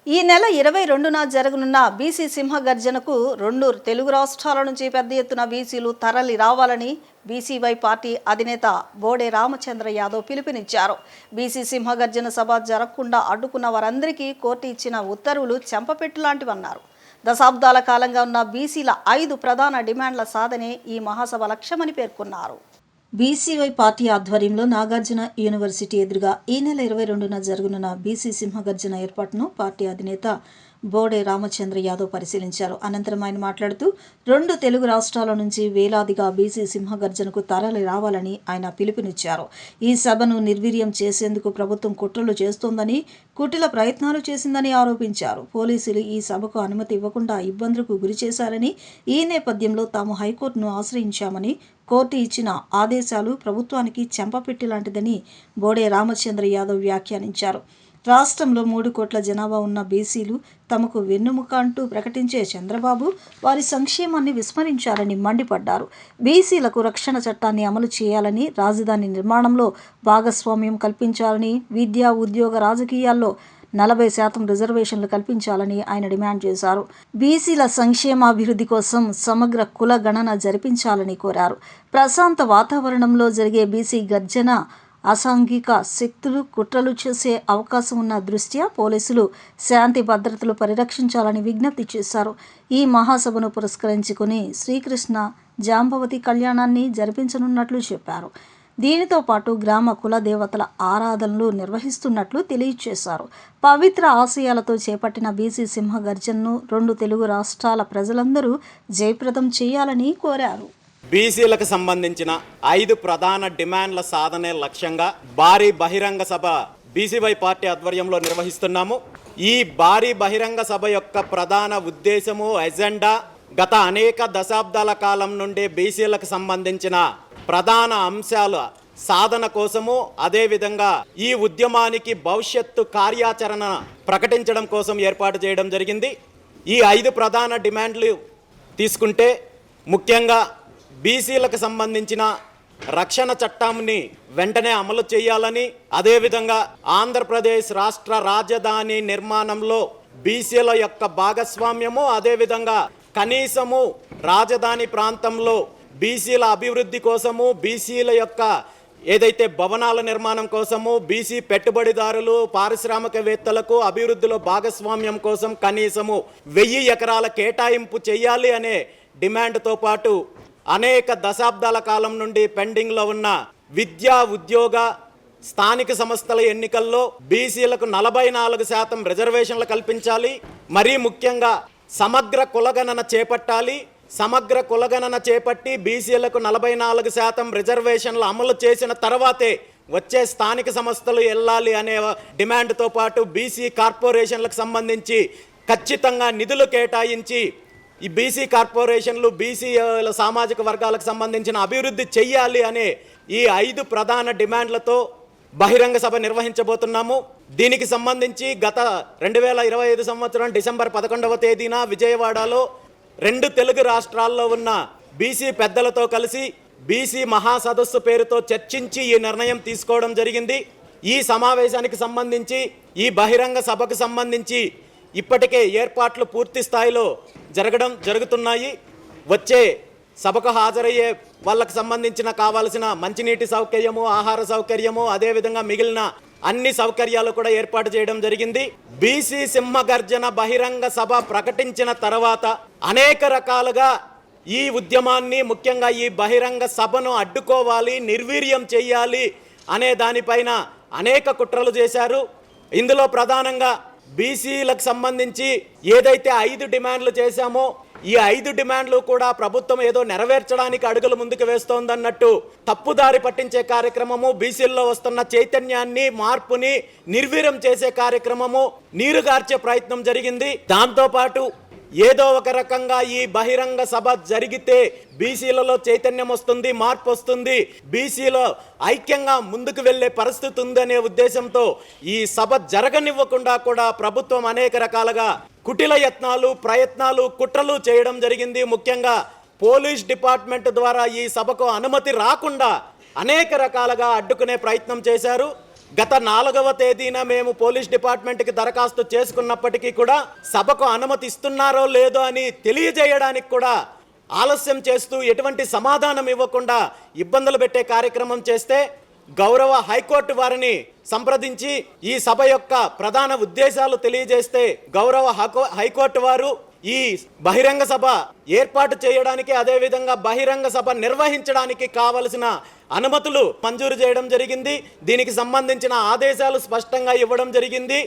ఈ నెల 22న జరగనున్న బీసీ సింహగర్జనకు 2 తెలుగు రాష్ట్రాల నుంచి పెద్ద ఎత్తున బీసీలు తరలి రావాలని బీసీవై పార్టీ అధినేత బోడే రామచంద్ర యాదవ్ పిలుపునిచ్చారు. బీసీ సింహగర్జన సభ జరగకుండా అడ్డుకున్న వారందరికీ కోర్టు ఇచ్చిన ఉత్తర్వులు చెంపపెట్టులాంటివన్నారు. దశాబ్దాల కాలంగా ఉన్న బీసీల 5 ప్రధాన డిమాండ్ల సాధనే ఈ మహాసభ లక్ష్యమని పేర్కొన్నారు. బీసీవై పార్టీ ఆధ్వర్యంలో నాగార్జున యూనివర్సిటీ ఎదురుగా ఈ నెల 22న జరగనున్న బీసీ సింహగర్జన ఏర్పాటును పార్టీ అధినేత బోడే రామచంద్ర యాదవ్ పరిశీలించారు. అనంతరం ఆయన మాట్లాడుతూ 2 తెలుగు రాష్ట్రాల నుంచి వేలాదిగా బీసీ సింహగర్జనకు తరలి రావాలని ఆయన పిలుపునిచ్చారు. ఈ సభను నిర్వీర్యం చేసేందుకు ప్రభుత్వం కుట్రలు చేస్తోందని, కుటిల ప్రయత్నాలు చేసిందని ఆరోపించారు. పోలీసులు ఈ సభకు అనుమతి ఇవ్వకుండా ఇబ్బందులకు గురి చేశారని, ఈ నేపథ్యంలో తాము హైకోర్టును ఆశ్రయించామని, కోర్టు ఇచ్చిన ఆదేశాలు ప్రభుత్వానికి చెంపపెట్టిలాంటిదని బోడే రామచంద్ర యాదవ్ వ్యాఖ్యానించారు. రాష్ట్రంలో 3 కోట్ల జనాభా ఉన్న బీసీలు తమకు వెన్నుముక అంటూ ప్రకటించే చంద్రబాబు వారి సంక్షేమాన్ని విస్మరించారని మండిపడ్డారు. బీసీలకు రక్షణ చట్టాన్ని అమలు చేయాలని, రాజధాని నిర్మాణంలో భాగస్వామ్యం కల్పించాలని, విద్య, ఉద్యోగ, రాజకీయాల్లో 40% రిజర్వేషన్లు కల్పించాలని ఆయన డిమాండ్ చేశారు. బీసీల సంక్షేమాభివృద్ధి కోసం సమగ్ర కుల గణన జరిపించాలని కోరారు. ప్రశాంత వాతావరణంలో జరిగే బీసీ గర్జన అసాంఘిక శక్తులు కుట్రలు చేసే అవకాశం ఉన్న దృష్ట్యా పోలీసులు శాంతి భద్రతలు పరిరక్షించాలని విజ్ఞప్తి చేశారు. ఈ మహాసభను పురస్కరించుకుని శ్రీకృష్ణ జాంబవతి కళ్యాణాన్ని జరిపించనున్నట్లు చెప్పారు. దీనితో పాటు గ్రామ కుల దేవతల ఆరాధనలు నిర్వహిస్తున్నట్లు తెలియజేశారు. పవిత్ర ఆశయాలతో చేపట్టిన బీసీ సింహగర్జనను 2 తెలుగు రాష్ట్రాల ప్రజలందరూ జయప్రదం చేయాలని కోరారు. బీసీలకు సంబంధించిన 5 ప్రధాన డిమాండ్ల సాధనే లక్ష్యంగా భారీ బహిరంగ సభ బీసీవై పార్టీ ఆధ్వర్యంలో నిర్వహిస్తున్నాము. ఈ భారీ బహిరంగ సభ యొక్క ప్రధాన ఉద్దేశము, ఎజెండా గత అనేక దశాబ్దాల కాలం నుండి బీసీలకు సంబంధించిన ప్రధాన అంశాల సాధన కోసము, అదేవిధంగా ఈ ఉద్యమానికి భవిష్యత్తు కార్యాచరణ ప్రకటించడం కోసం ఏర్పాటు చేయడం జరిగింది. ఈ 5 ప్రధాన డిమాండ్లు తీసుకుంటే ముఖ్యంగా బీసీలకు సంబంధించిన రక్షణ చట్టాన్ని వెంటనే అమలు చేయాలని, అదేవిధంగా ఆంధ్రప్రదేశ్ రాష్ట్ర రాజధాని నిర్మాణంలో బీసీల యొక్క భాగస్వామ్యము, అదేవిధంగా కనీసము రాజధాని ప్రాంతంలో బీసీల అభివృద్ధి కోసము, బీసీల యొక్క ఏదైతే భవనాల నిర్మాణం కోసము, బీసీ పెట్టుబడిదారులు, పారిశ్రామికవేత్తలకు అభివృద్ధిలో భాగస్వామ్యం కోసం కనీసము 1000 ఎకరాల కేటాయింపు చేయాలి అనే డిమాండ్తో పాటు అనేక దశాబ్దాల కాలం నుండి పెండింగ్లో ఉన్న విద్యా, ఉద్యోగ, స్థానిక సంస్థల ఎన్నికల్లో బీసీలకు 44% రిజర్వేషన్లు కల్పించాలి. మరీ ముఖ్యంగా సమగ్ర కులగణన చేపట్టాలి. సమగ్ర కులగణన చేపట్టి బీసీలకు 44% రిజర్వేషన్లు అమలు చేసిన తర్వాతే వచ్చే స్థానిక సంస్థలు వెళ్ళాలి అనే డిమాండ్తో పాటు బీసీ కార్పొరేషన్లకు సంబంధించి ఖచ్చితంగా నిధులు కేటాయించి ఈ బీసీ కార్పొరేషన్లు బీసీ సామాజిక వర్గాలకు సంబంధించిన అభివృద్ధి చెయ్యాలి అనే ఈ 5 ప్రధాన డిమాండ్లతో బహిరంగ సభ నిర్వహించబోతున్నాము. దీనికి సంబంధించి గత 2025 సంవత్సరం డిసెంబర్ 11వ తేదీన విజయవాడలో 2 తెలుగు రాష్ట్రాల్లో ఉన్న బీసీ పెద్దలతో కలిసి బీసీ మహాసదస్సు పేరుతో చర్చించి ఈ నిర్ణయం తీసుకోవడం జరిగింది. ఈ సమావేశానికి సంబంధించి, ఈ బహిరంగ సభకు సంబంధించి ఇప్పటికే ఏర్పాట్లు పూర్తి స్థాయిలో జరుగుతున్నాయి. వచ్చే సభకు హాజరయ్యే వాళ్ళకు సంబంధించిన కావాల్సిన మంచినీటి సౌకర్యము, ఆహార సౌకర్యము, అదేవిధంగా మిగిలిన అన్ని సౌకర్యాలు కూడా ఏర్పాటు చేయడం జరిగింది. బీసీ సింహగర్జన బహిరంగ సభ ప్రకటించిన తర్వాత అనేక రకాలుగా ఈ ఉద్యమాన్ని, ముఖ్యంగా ఈ బహిరంగ సభను అడ్డుకోవాలి, నిర్వీర్యం చేయాలి అనే దానిపైన అనేక కుట్రలు చేశారు. ఇందులో ప్రధానంగా బీసీలకు సంబంధించి ఏదైతే 5 డిమాండ్లు చేశామో ఈ 5 డిమాండ్లు కూడా ప్రభుత్వం ఏదో నెరవేర్చడానికి అడుగులు ముందుకు వేస్తోందన్నట్టు తప్పుదారి పట్టించే కార్యక్రమము, బీసీల్లో వస్తున్న చైతన్యాన్ని, మార్పుని నిర్వీర్యం చేసే కార్యక్రమము, నీరుగార్చే ప్రయత్నం జరిగింది. దాంతోపాటు ఏదో ఒక రకంగా ఈ బహిరంగ సభ జరిగితే బీసీలలో చైతన్యం వస్తుంది, మార్పు వస్తుంది, బీసీలో ఐక్యంగా ముందుకు వెళ్లే పరిస్థితి ఉందనే ఉద్దేశంతో ఈ సభ జరగనివ్వకుండా కూడా ప్రభుత్వం అనేక రకాలుగా కుటిల యత్నాలు, ప్రయత్నాలు, కుట్రలు చేయడం జరిగింది. ముఖ్యంగా పోలీస్ డిపార్ట్మెంట్ ద్వారా ఈ సభకు అనుమతి రాకుండా అనేక రకాలుగా అడ్డుకునే ప్రయత్నం చేశారు. గత 4వ తేదీన మేము పోలీస్ డిపార్ట్మెంట్కి దరఖాస్తు చేసుకున్నప్పటికీ కూడా సభకు అనుమతి ఇస్తున్నారో లేదో అని తెలియజేయడానికి కూడా ఆలస్యం చేస్తూ ఎటువంటి సమాధానం ఇవ్వకుండా ఇబ్బందులు పెట్టే కార్యక్రమం చేస్తే గౌరవ హైకోర్టు వారిని సంప్రదించి ఈ సభ యొక్క ప్రధాన ఉద్దేశాలు తెలియజేస్తే గౌరవ హైకోర్టు వారు ఈ బహిరంగ సభ ఏర్పాటు చేయడానికి అదేవిధంగా బహిరంగ సభ నిర్వహించడానికి కావలసిన అనుమతులు మంజూరు చేయడం జరిగింది. దీనికి సంబంధించిన ఆదేశాలు స్పష్టంగా ఇవ్వడం జరిగింది.